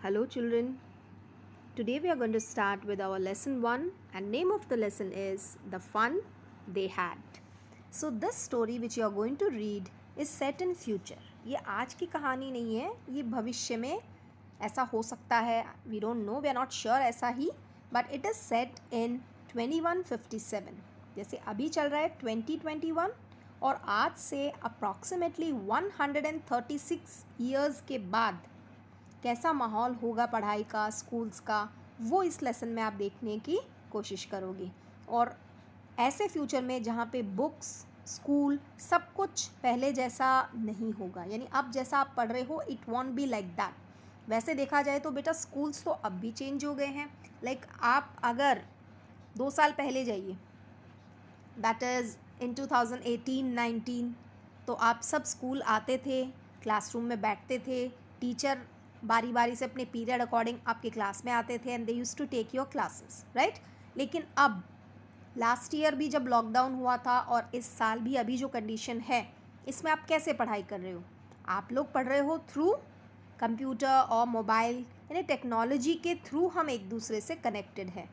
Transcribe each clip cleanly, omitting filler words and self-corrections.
Hello children. Today we are going to start with our lesson 1 and name of the lesson is The Fun They Had. So this story which you are going to read is set in future. ये आज की कहानी नहीं है, ये भविष्य में ऐसा हो सकता है. We don't know, we are not sure ऐसा ही, but it is set in 2157. जैसे अभी चल रहा है 2021 और आज से approximately 136 years के बाद कैसा माहौल होगा पढ़ाई का, स्कूल्स का, वो इस लेसन में आप देखने की कोशिश करोगे. और ऐसे फ्यूचर में जहाँ पे बुक्स, स्कूल, सब कुछ पहले जैसा नहीं होगा, यानी अब जैसा आप पढ़ रहे हो it won't be like that. वैसे देखा जाए तो बेटा स्कूल्स तो अब भी चेंज हो गए हैं. लाइक आप अगर 2 साल पहले जाइए, दैट इज़ इन 2018-19, तो आप सब स्कूल आते थे, क्लासरूम में बैठते थे, टीचर बारी बारी से अपने पीरियड अकॉर्डिंग आपके क्लास में आते थे and they use to take your classes, right. लेकिन अब लास्ट ईयर भी जब लॉकडाउन हुआ था और इस साल भी अभी जो कंडीशन है, इसमें आप कैसे पढ़ाई कर रहे हो? आप लोग पढ़ रहे हो थ्रू कंप्यूटर और मोबाइल, यानी टेक्नोलॉजी के थ्रू हम एक दूसरे से कनेक्टेड है.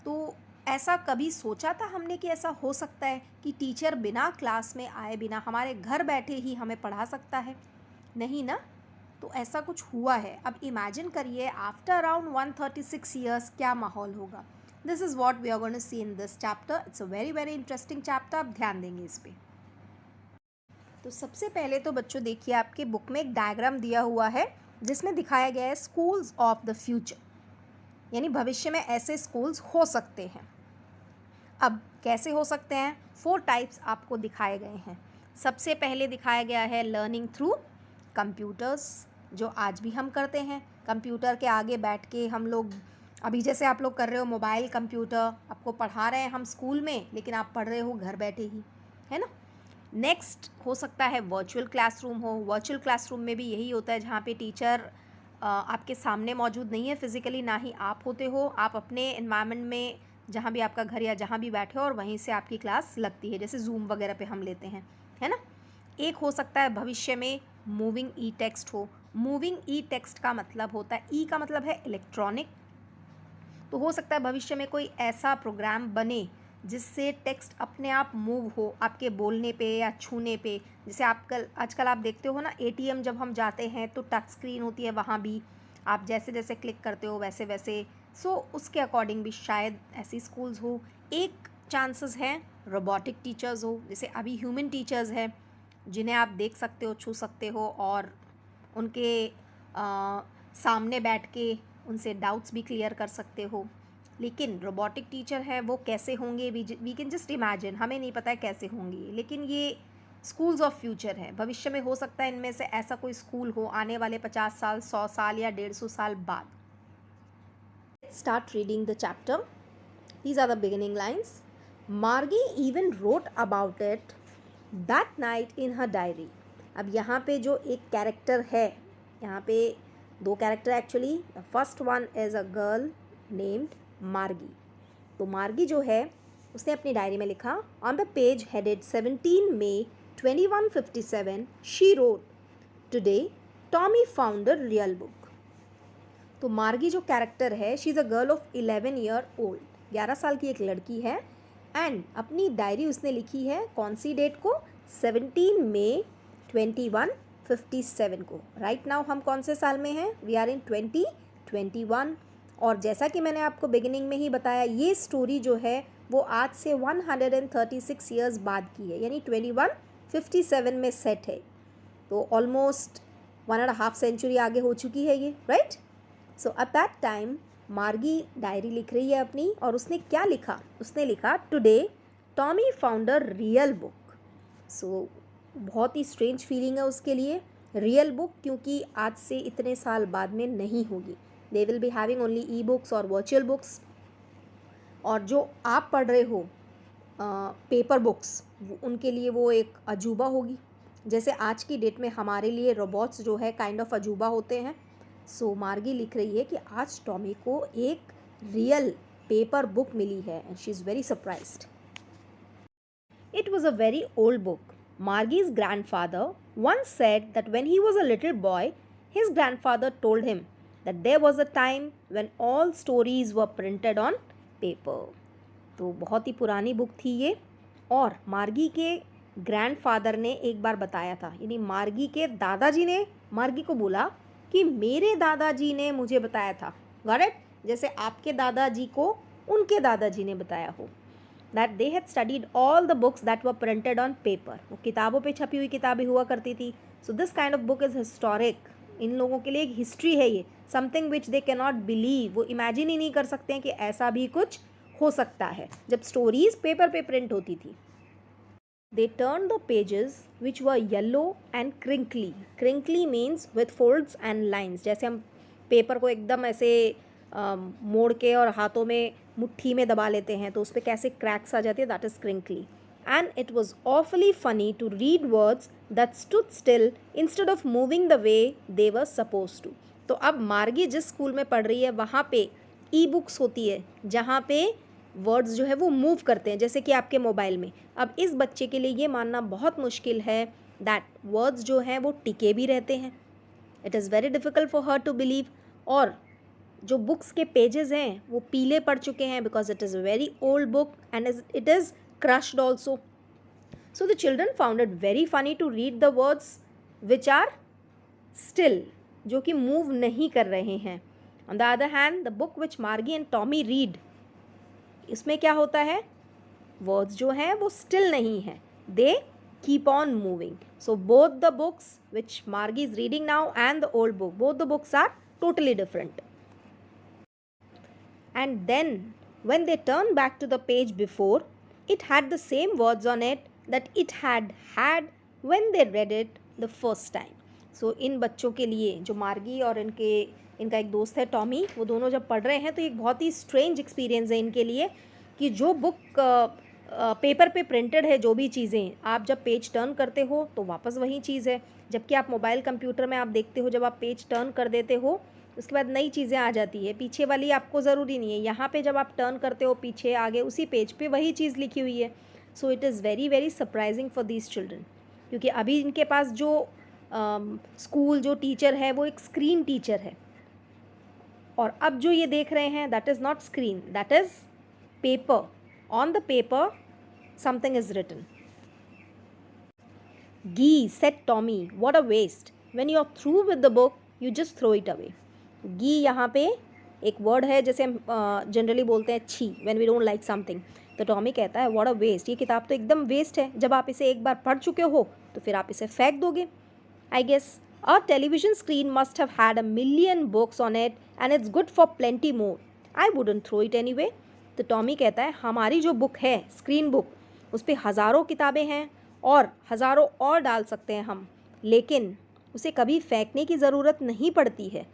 तो ऐसा कभी सोचा था हमने कि ऐसा हो सकता है कि टीचर बिना क्लास में आए, बिना हमारे घर बैठे ही हमें पढ़ा सकता है? नहीं ना. तो ऐसा कुछ हुआ है. अब इमेजिन करिए आफ्टर अराउंड 136 ईयर्स क्या माहौल होगा. This is what we are going to see in this chapter. It's a very very interesting chapter. आप ध्यान देंगे इस पर. तो सबसे पहले तो बच्चों देखिए, आपके बुक में एक डायग्राम दिया हुआ है जिसमें दिखाया गया है स्कूल्स ऑफ द फ्यूचर, यानी भविष्य में ऐसे स्कूल्स हो सकते हैं. अब कैसे हो सकते हैं? 4 टाइप्स आपको दिखाए गए हैं. सबसे पहले दिखाया गया है लर्निंग थ्रू कंप्यूटर्स, जो आज भी हम करते हैं. कंप्यूटर के आगे बैठ के हम लोग, अभी जैसे आप लोग कर रहे हो मोबाइल कंप्यूटर, आपको पढ़ा रहे हैं हम स्कूल में, लेकिन आप पढ़ रहे हो घर बैठे ही, है ना. नेक्स्ट हो सकता है वर्चुअल क्लासरूम हो. वर्चुअल क्लासरूम में भी यही होता है, जहाँ पे टीचर आपके सामने मौजूद नहीं है फिज़िकली, ना ही आप होते हो. आप अपने इन्वायरमेंट में, जहाँ भी आपका घर या जहाँ भी बैठे हो, और वहीं से आपकी क्लास लगती है, जैसे जूम वगैरह पे हम लेते हैं, है ना. एक हो सकता है भविष्य में मूविंग ई टेक्स्ट हो. मूविंग ई टेक्स्ट का मतलब होता है, ई का मतलब है इलेक्ट्रॉनिक. तो हो सकता है भविष्य में कोई ऐसा प्रोग्राम बने जिससे टेक्स्ट अपने आप मूव हो आपके बोलने पे या छूने पे. जैसे आजकल आप देखते हो ना, एटीएम जब हम जाते हैं तो टच स्क्रीन होती है, वहाँ भी आप जैसे जैसे क्लिक करते हो वैसे वैसे. सो उसके अकॉर्डिंग भी शायद ऐसी स्कूल्स हो. एक चांसेस हैं रोबोटिक टीचर्स हो, जैसे अभी ह्यूमन टीचर्स हैं जिन्हें आप देख सकते हो, छू सकते हो, और उनके सामने बैठ के उनसे डाउट्स भी क्लियर कर सकते हो. लेकिन रोबोटिक टीचर है वो कैसे होंगे, वी कैन जस्ट इमेजिन. हमें नहीं पता है कैसे होंगे, लेकिन ये स्कूल्स ऑफ फ्यूचर है. भविष्य में हो सकता है इनमें से ऐसा कोई स्कूल हो आने वाले 50 साल, 100 साल या 150 साल बाद. Start reading the chapter. These are the beginning lines. Margie even wrote about it that night in her diary. अब यहाँ पे जो एक कैरेक्टर है, यहाँ पे 2 character actually. The first one is a girl named मार्गी. तो मार्गी जो है उसने अपनी डायरी में लिखा, on the page headed 17 May 2157 she wrote, today Tommy found a real book. तो मार्गी जो कैरेक्टर है, she is a girl of 11 year old. 11 साल की एक लड़की है. एंड अपनी डायरी उसने लिखी है कौन सी डेट को? 17 मई 2157 को. राइट नाउ हम कौन से साल में हैं? We are in 2021. और जैसा कि मैंने आपको बिगिनिंग में ही बताया, ये स्टोरी जो है वो आज से 136 ईयर्स बाद की है, यानी 2157 में सेट है. तो ऑलमोस्ट 1.5 सेंचुरी आगे हो चुकी है ये, right. So at that time मार्गी डायरी लिख रही है अपनी, और उसने क्या लिखा? उसने लिखा, today Tommy found a real book. So बहुत ही स्ट्रेंज फीलिंग है उसके लिए. रियल बुक, क्योंकि आज से इतने साल बाद में नहीं होगी. They will be having only e books और वर्चुअल बुक्स. और जो आप पढ़ रहे हो पेपर बुक्स, उनके लिए वो एक अजूबा होगी. जैसे आज की डेट में हमारे लिए रोबोट्स जो है काइंड ऑफ अजूबा होते हैं. सो मार्गी लिख रही है कि आज टॉमी को एक रियल पेपर बुक मिली है and she is very surprised. It was a very old book. Margie's grandfather once said that when he was a little boy, his grandfather told him that there was a time when all stories were printed on paper. तो बहुत ही पुरानी book थी ये, और मार्गी के grandfather ने एक बार बताया था, यानी मार्गी के दादाजी ने मार्गी को बोला कि मेरे दादाजी ने मुझे बताया था, गॉट इट, जैसे आपके दादाजी को उनके दादाजी ने बताया हो, that they had studied all the books that were printed on paper. वो किताबों पे छपी हुई किताबें हुआ करती थी. So this kind of book is historic. इन लोगों के लिए एक हिस्ट्री है ये, something which they can not believe. वो इमेजिन ही नहीं कर सकते हैं कि ऐसा भी कुछ हो सकता है जब स्टोरीज पेपर पे प्रिंट होती थी. They turned the pages which were yellow and crinkly. Crinkly means with folds and lines. जैसे हम पेपर को एकदम ऐसे मोड़ के और हाथों में मुट्ठी में दबा लेते हैं तो उस पर कैसे क्रैक्स आ जाती है, that is crinkly. And it was awfully funny to read words that stood still instead of moving the way they were supposed to. तो अब मार्गी जिस स्कूल में पढ़ रही है वहाँ पे ई बुक्स होती है जहाँ पे वर्ड्स जो है वो मूव करते हैं, जैसे कि आपके मोबाइल में. अब इस बच्चे के लिए ये मानना बहुत मुश्किल है दैट वर्ड्स जो हैं वो टिके भी रहते हैं. It is very difficult for her to believe. और जो बुक्स के पेजेस हैं वो पीले पड़ चुके हैं because it is a very old book and it is crushed also. So the children found it very funny to read the words which are still, जो कि मूव नहीं कर रहे हैं. On the other hand the book which Margie and Tommy read, इसमें क्या होता है, वर्ड्स जो हैं वो स्टिल नहीं है, they keep on moving. So both the books which Margie is reading now and the old book, both the books are totally different. And then when they turned back to the page before, it had the same words on it that it had had when they read it the first time. So इन बच्चों के लिए, जो मार्गी और इनका एक दोस्त है टॉमी, वो दोनों जब पढ़ रहे हैं तो एक बहुत ही स्ट्रेंज एक्सपीरियंस है इनके लिए कि जो बुक पेपर पे प्रिंटेड है, जो भी चीज़ें आप जब पेज टर्न करते हो तो वापस वही चीज़ है, जबकि आप मोबाइल कंप्यूटर में आप देखते हो जब आप पेज टर्न कर देते हो उसके बाद नई चीज़ें आ जाती है, पीछे वाली आपको ज़रूरी नहीं है. यहाँ पे जब आप टर्न करते हो पीछे आगे उसी पेज पे वही चीज़ लिखी हुई है. So it is very very surprising for these children, क्योंकि अभी इनके पास जो स्कूल जो टीचर है वो एक स्क्रीन टीचर है, और अब जो ये देख रहे हैं that is not screen, that is paper. On the paper something is written. Gee said Tommy, what a waste, when you are through with the book you just throw it away. Gee यहाँ पे एक word है जैसे हम generally बोलते हैं छी, when we don't like something. तो टॉमी कहता है व्हाट अ वेस्ट, ये किताब तो एकदम वेस्ट है, जब आप इसे एक बार पढ़ चुके हो तो फिर आप इसे फेंक दोगे. I guess our television screen must have had 1,000,000 books on it and it's good for plenty more. I wouldn't throw it anyway. तो टॉमी कहता है हमारी जो बुक है स्क्रीन बुक, उस पर हज़ारों किताबें हैं और हज़ारों और डाल सकते हैं हम, लेकिन उसे कभी फेंकने की ज़रूरत नहीं पड़ती है.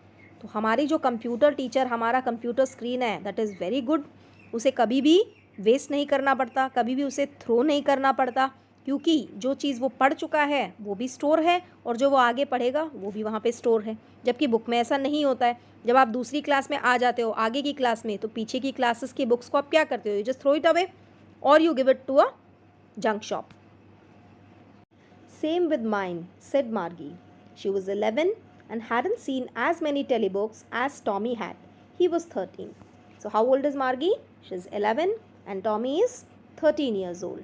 तो हमारी जो कंप्यूटर टीचर, हमारा कंप्यूटर स्क्रीन है, दैट इज़ वेरी गुड. उसे कभी भी वेस्ट नहीं करना पड़ता, कभी भी उसे थ्रो नहीं करना पड़ता, क्योंकि जो चीज़ वो पढ़ चुका है वो भी स्टोर है और जो वो आगे पढ़ेगा वो भी वहाँ पे स्टोर है. जबकि बुक में ऐसा नहीं होता है. जब आप दूसरी क्लास में आ जाते हो, आगे की क्लास में, तो पीछे की क्लासेस की बुक्स को आप क्या करते हो, you just throw it away और you give it to a junk shop. Same with mine, said Margie. She was 11 and hadn't seen as many telebooks as Tommy had. He was 13. So how old is Margie? She's 11 and Tommy is 13 years old.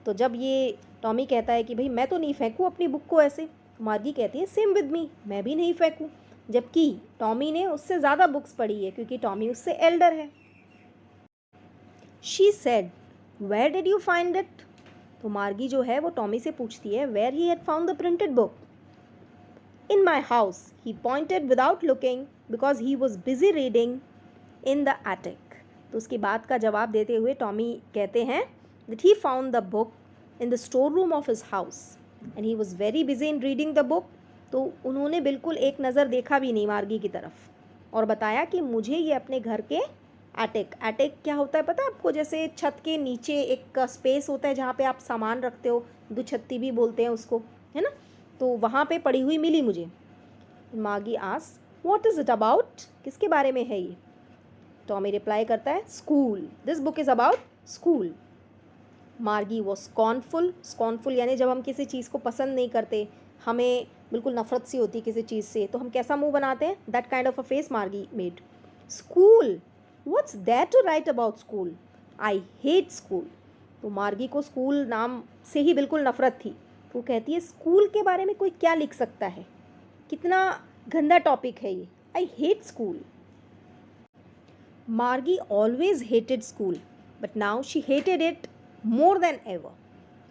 तो जब ये Tommy कहता है कि भाई मैं तो नहीं फेंकूँ अपनी बुक को ऐसे, मार्गी कहती है सेम विद मी, मैं भी नहीं फेंकूँ, जबकि टॉमी ने उससे ज़्यादा बुक्स पढ़ी है क्योंकि टॉमी उससे एल्डर है. She said where did you find it. तो मार्गी जो है वो टॉमी से पूछती है where he had found the printed book. In my house, he pointed without looking because he was busy reading in the attic. तो उसकी बात का जवाब देते हुए टॉमी कहते हैं that he found the book in the storeroom of his house and he was very busy in reading the book. तो उन्होंने बिल्कुल एक नज़र देखा भी नहीं मार्गी की तरफ और बताया कि मुझे ये अपने घर के एटिक क्या होता है पता है आपको, जैसे छत के नीचे एक स्पेस होता है जहाँ पे आप सामान रखते हो, दुछत्ती भी बोलते हैं उसको, है ना. तो वहाँ पे पड़ी हुई मिली मुझे. मार्गी आस व्हाट इज़ इट अबाउट, किसके बारे में है ये. टॉमी रिप्लाई करता है school, this book is about school. मार्गी वो स्कॉर्नफुल यानी जब हम किसी चीज़ को पसंद नहीं करते, हमें बिल्कुल नफरत सी होती है किसी चीज़ से, तो हम कैसा मुंह बनाते हैं? That kind of a face Margie made. School, what's there to write about school? I hate school. तो मार्गी को स्कूल नाम से ही बिल्कुल नफरत थी. तो वो कहती है स्कूल के बारे में कोई क्या लिख सकता है, कितना गंदा टॉपिक है ये. I hate school. Margie always hated school, but now she hated it more than ever.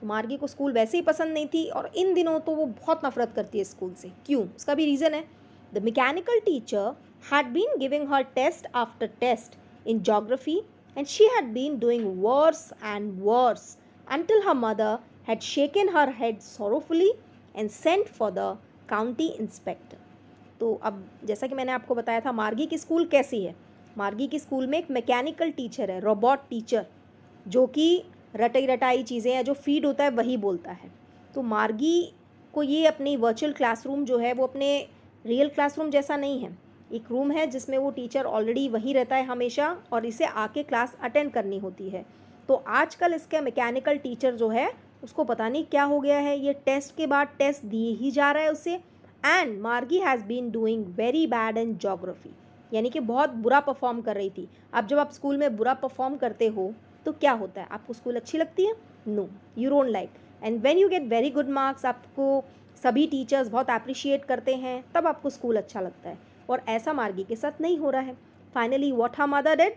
तो मार्गी को स्कूल वैसे ही पसंद नहीं थी और इन दिनों तो वो बहुत नफरत करती है स्कूल से. क्यों? उसका भी रीज़न है. The mechanical teacher had been giving her test after test in geography, and she had been doing worse and worse until her mother had shaken her head sorrowfully and sent for the county inspector. तो अब जैसा कि मैंने आपको बताया था मार्गी की स्कूल कैसी है. मार्गी की स्कूल में एक मैकेनिकल टीचर है, रोबोट टीचर, जो कि रटाई रटाई चीज़ें या जो फीड होता है वही बोलता है. तो मार्गी को ये अपनी वर्चुअल क्लासरूम जो है वो अपने रियल क्लासरूम जैसा नहीं है. एक रूम है जिसमें वो टीचर ऑलरेडी वहीं रहता है हमेशा और इसे आके क्लास अटेंड करनी होती है. तो आजकल इसका मैकेनिकल टीचर जो है उसको पता नहीं क्या हो गया है, ये टेस्ट के बाद टेस्ट दिए ही जा रहा है उसे. And Margie has been doing very bad in geography, यानी कि बहुत बुरा परफॉर्म कर रही थी. अब जब आप स्कूल में बुरा परफॉर्म करते हो तो क्या होता है? आपको स्कूल अच्छी लगती है? No, you don't like. And when you get very good marks, आपको सभी टीचर्स बहुत अप्रिशिएट करते हैं, तब आपको स्कूल अच्छा लगता है. और ऐसा मार्गी के साथ नहीं हो रहा है. Finally what her mother did,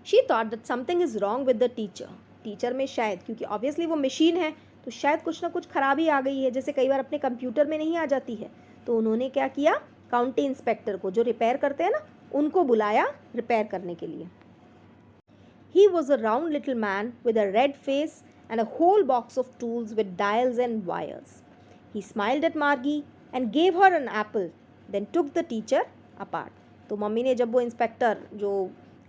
she thought that something is wrong with the teacher. Teacher में शायद, क्योंकि ऑब्वियसली वो मशीन है, तो शायद कुछ ना कुछ खराबी आ गई है, जैसे कई बार अपने कंप्यूटर में नहीं आ जाती है. तो उन्होंने क्या किया, काउंटी इंस्पेक्टर को, जो रिपेयर करते हैं ना, उनको बुलाया रिपेयर करने के लिए. He was a round little man with a red face and a whole box of tools with dials and wires. He smiled at Margie and gave her an apple, then took the teacher apart. तो mummy ने जब वो inspector, जो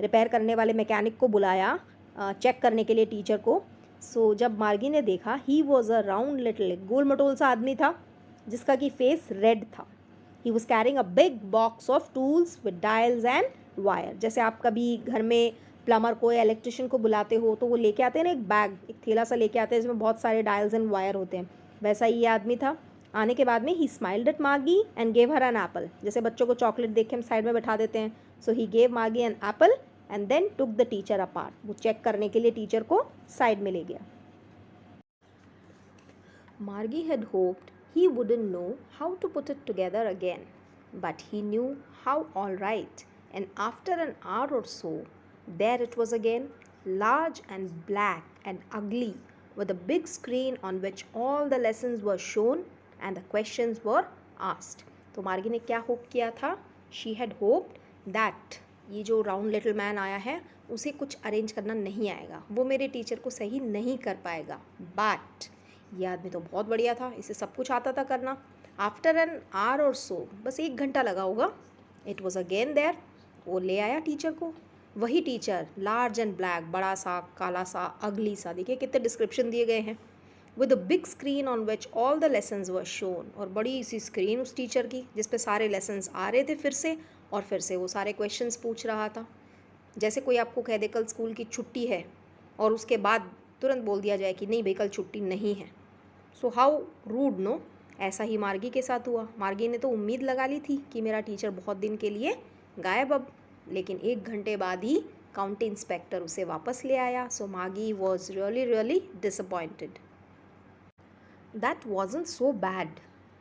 repair करने वाले mechanic को बुलाया check करने के लिए टीचर को, सो जब मार्गी ने देखा, he was a round little, गोल मटोल सा आदमी था जिसका कि फेस रेड था. He was carrying a big box of tools with dials and wire. जैसे आप कभी घर में प्लम्बर को या इलेक्ट्रिशियन को बुलाते हो तो वो लेके आते हैं ना एक बैग, एक थैला सा लेके आते हैं जिसमें बहुत सारे डायल्स एंड वायर होते हैं. वैसा ही ये आदमी था. आने के बाद में ही smiled at Margie and gave her an apple. जैसे बच्चों को चॉकलेट देख के हम साइड में बैठा देते हैं, so he gave Margie an apple and then took the teacher apart. वो चेक करने के लिए टीचर को साइड में ले गया. मार्गी had hoped he wouldn't know how to put it together again, but he knew how all right. And after an hour or so, there it was again, large and black and ugly, with a big screen on which all the lessons were shown and the questions were asked. तो मार्गी ने क्या hope किया था? She had hoped that ये जो round little man आया है उसे कुछ अरेंज करना नहीं आएगा, वो मेरे टीचर को सही नहीं कर पाएगा. बट ये आदमी तो बहुत बढ़िया था, इसे सब कुछ आता था करना. आफ्टर एन आवर और सो, बस 1 घंटा लगा होगा, इट वॉज अगेन देयर. वो ले आया टीचर को. वही टीचर, लार्ज एंड ब्लैक, बड़ा सा, काला सा, अगली सा. देखिए कितने डिस्क्रिप्शन दिए गए हैं. With a big screen on which all the lessons were shown. और बड़ी सी स्क्रीन उस टीचर की जिस पे सारे लेसन्स आ रहे थे फिर से, और फिर से वो सारे क्वेश्चंस पूछ रहा था. जैसे कोई आपको कह दे कल स्कूल की छुट्टी है और उसके बाद तुरंत बोल दिया जाए कि नहीं भाई कल छुट्टी नहीं है. So how rude, no. ऐसा ही मार्गी के साथ हुआ. मार्गी ने तो उम्मीद लगा ली थी कि मेरा टीचर बहुत दिन के लिए गायब अब, लेकिन 1 घंटे बाद ही काउंटी इंस्पेक्टर उसे वापस ले आया. So Margie was really really disappointed. That wasn't so bad.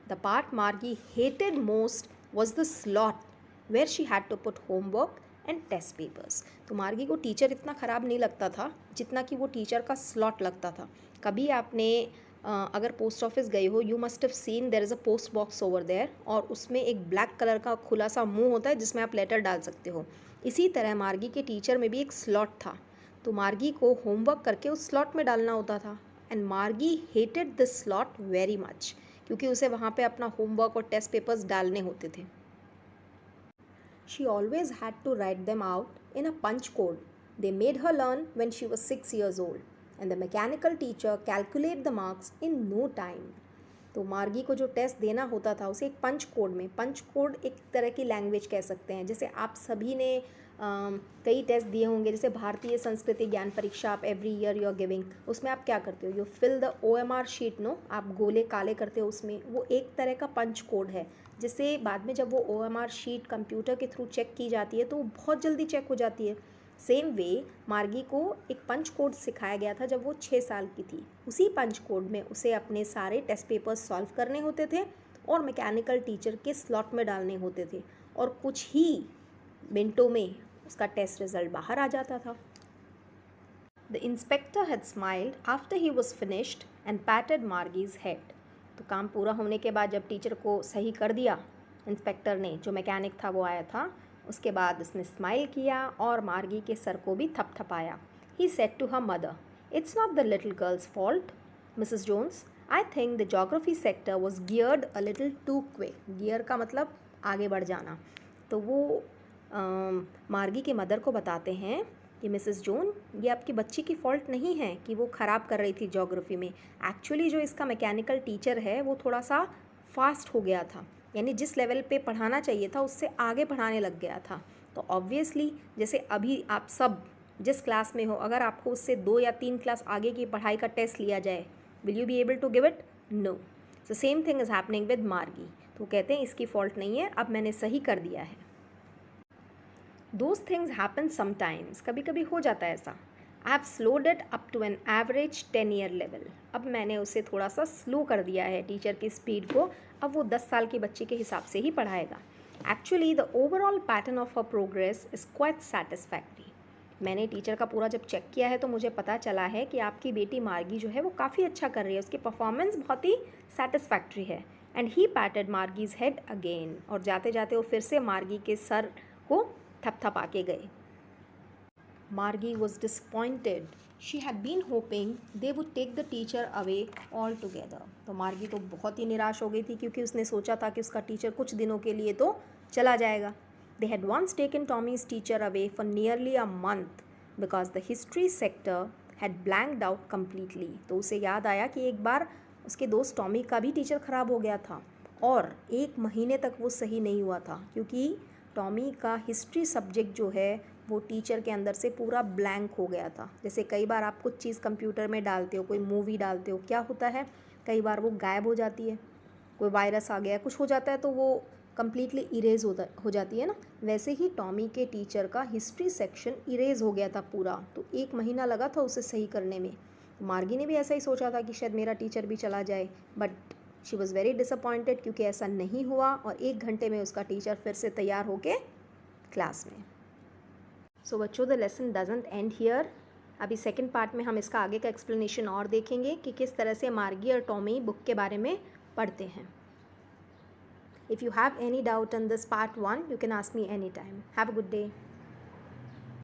The part Margie hated most was the slot where she had to put homework and test papers. तो मार्गी को टीचर इतना ख़राब नहीं लगता था जितना कि वो टीचर का स्लॉट लगता था. कभी आपने अगर पोस्ट ऑफिस गए हो, you must have seen there is a post box over there, और उसमें एक ब्लैक कलर का खुला सा मुंह होता है जिसमें आप लेटर डाल सकते हो. इसी तरह मार्गी के टीचर में भी एक स्लॉट था. तो मार्गी को होमवर्क करके उस स्लॉट में डालना होता था. एंड मार्गी hated this slot very much, क्योंकि उसे वहाँ पे अपना होमवर्क और टेस्ट पेपर्स डालने होते थे. She always had to write them out in a punch code they made her learn when she was 6 years old, and the mechanical teacher calculated the marks in no time. तो Margie को जो test देना होता था उसे एक पंच code में, पंच code एक तरह की लैंग्वेज कह सकते हैं। जैसे आप सभी ने कई टेस्ट दिए होंगे, जैसे भारतीय संस्कृति ज्ञान परीक्षा आप every year you are giving, उसमें आप क्या करते हो, you fill the OMR sheet, no, आप गोले काले करते हो उसमें, वो एक तरह का पंच कोड है, जिससे बाद में जब वो OMR शीट कंप्यूटर के थ्रू चेक की जाती है तो वो बहुत जल्दी चेक हो जाती है। सेम वे मार्गी को एक पंच कोड सिखाया गया था जब वो 6 साल की थी। उसी पंच कोड में उसे अपने सारे टेस्ट पेपर्स सॉल्व करने होते थे और मैकेनिकल टीचर के स्लॉट में डालने होते थे, और कुछ ही मिनटों में उसका टेस्ट रिजल्ट बाहर आ जाता था। The inspector had smiled after he was finished and patted Margie's head. तो काम पूरा होने के बाद जब टीचर को सही कर दिया इंस्पेक्टर ने, जो मैकेनिक था वो आया था, उसके बाद उसने स्माइल किया और मार्गी के सर को भी थपथपाया। He said to her mother, it's not the little girl's fault Mrs Jones, I think the geography sector was geared a little too quick. Gear का मतलब आगे बढ़ जाना। तो वो मार्गी के मदर को बताते हैं कि मिसेस जोन, ये आपकी बच्ची की फ़ॉल्ट नहीं है कि वो ख़राब कर रही थी ज्योग्राफी में। एक्चुअली जो इसका मैकेनिकल टीचर है वो थोड़ा सा फास्ट हो गया था, यानी जिस लेवल पे पढ़ाना चाहिए था उससे आगे पढ़ाने लग गया था। तो ऑब्वियसली जैसे अभी आप सब जिस क्लास में हो, अगर आपको उससे 2 या 3 क्लास आगे की पढ़ाई का टेस्ट लिया जाए, will you be able to give it? No. So same thing is happening with Margie. तो कहते हैं इसकी फ़ॉल्ट नहीं है, अब मैंने सही कर दिया है। Those things happen sometimes, कभी कभी हो जाता है ऐसा। I have slowed it up to an average 10-year level। अब मैंने उसे थोड़ा सा स्लो कर दिया है टीचर की स्पीड को, अब वो 10 साल की बच्ची के हिसाब से ही पढ़ाएगा। Actually the overall pattern of her progress is quite satisfactory। मैंने टीचर का पूरा जब चेक किया है तो मुझे पता चला है कि आपकी बेटी मार्गी जो है वो काफ़ी अच्छा कर रही है, उसकी परफॉर्मेंस बहुत ही सेटिस्फैक्ट्री है। And he patted Margie's head again, और जाते जाते वो फिर से मार्गी के सर को थपथपा के गए। Margie was disappointed, she had been hoping they would take the teacher away altogether. तो मार्गी तो बहुत ही निराश हो गई थी, क्योंकि उसने सोचा था कि उसका टीचर कुछ दिनों के लिए तो चला जाएगा। They had once taken Tommy's teacher away for nearly a month because the history sector had blanked out completely. तो उसे याद आया कि एक बार उसके दोस्त टॉमी का भी टीचर ख़राब हो गया था, और 1 महीने तक वो सही नहीं हुआ था, क्योंकि टॉमी का हिस्ट्री सब्जेक्ट जो है वो टीचर के अंदर से पूरा ब्लैंक हो गया था। जैसे कई बार आप कुछ चीज़ कंप्यूटर में डालते हो, कोई मूवी डालते हो, क्या होता है कई बार वो गायब हो जाती है, कोई वायरस आ गया, कुछ हो जाता है तो वो कम्प्लीटली इरेज हो जाती है ना। वैसे ही टॉमी के टीचर का हिस्ट्री सेक्शन इरेज हो गया था पूरा, तो 1 महीना लगा था उसे सही करने में। मार्गी ने भी ऐसा ही सोचा था कि शायद मेरा टीचर भी चला जाए, but she was very disappointed, क्योंकि ऐसा नहीं हुआ और 1 घंटे में उसका टीचर फिर से तैयार होके क्लास में। सो बच्चों, the lesson doesn't and here. अभी सेकंड पार्ट में हम इसका आगे का एक्सप्लेनेशन और देखेंगे कि किस तरह से मार्गी और टॉमी बुक के बारे में पढ़ते हैं। If you have any doubt in this part 1, you can ask me anytime. Have a good day.